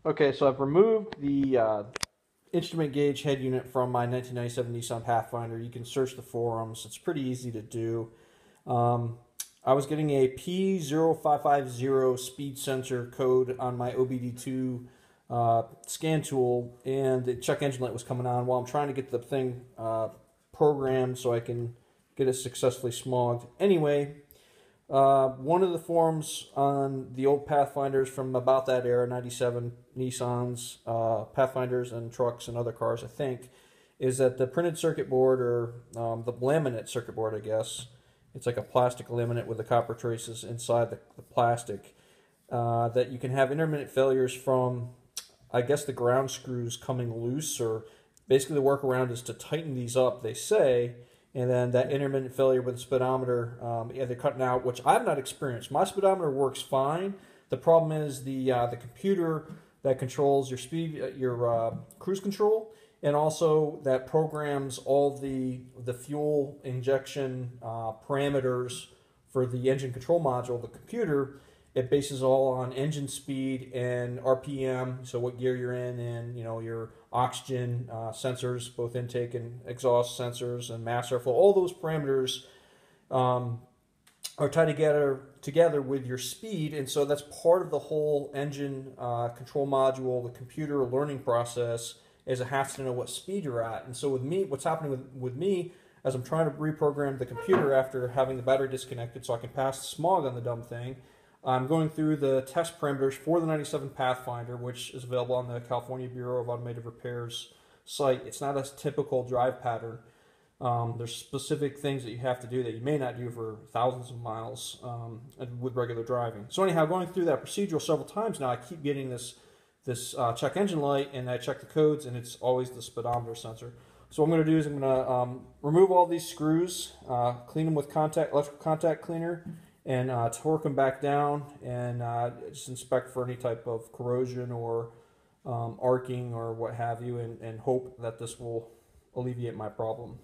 Okay, so I've removed the instrument gauge head unit from my 1997 Nissan Pathfinder. You can search the forums. It's pretty easy to do. Um, I was getting a P0550 speed sensor code on my OBD2 scan tool, and the check engine light was coming on while I'm trying to get the thing programmed so I can get it successfully smogged. Anyway, one of the forums on the old Pathfinders from about that era, 97 Nissans, Pathfinders and trucks and other cars, I think, is that the printed circuit board, or the laminate circuit board, I guess, it's like a plastic laminate with the copper traces inside the plastic, that you can have intermittent failures from, I guess, the ground screws coming loose, or basically the workaround is to tighten these up, they say, and then that intermittent failure with the speedometer, they're cutting out, which I've not experienced. My speedometer works fine. The problem is the computer that controls your speed, your cruise control, and also that programs all the fuel injection parameters for the engine control module. The computer, it bases all on engine speed and RPM, so what gear you're in, and your oxygen sensors, both intake and exhaust sensors, and mass airflow. All those parameters are tied together with your speed, and so that's part of the whole engine control module. The computer learning process is it has to know what speed you're at. And so with me, what's happening with me, as I'm trying to reprogram the computer after having the battery disconnected so I can pass the smog on the dumb thing, I'm going through the test parameters for the 97 Pathfinder, which is available on the California Bureau of Automotive Repairs site. It's not a typical drive pattern. There's specific things that you have to do that you may not do for thousands of miles with regular driving. So anyhow, going through that procedural several times now, I keep getting this check engine light, and I check the codes, and it's always the speedometer sensor. So what I'm going to do is I'm going to remove all these screws, clean them with electrical contact cleaner, and torque them back down, and just inspect for any type of corrosion or arcing or what have you, and hope that this will alleviate my problem.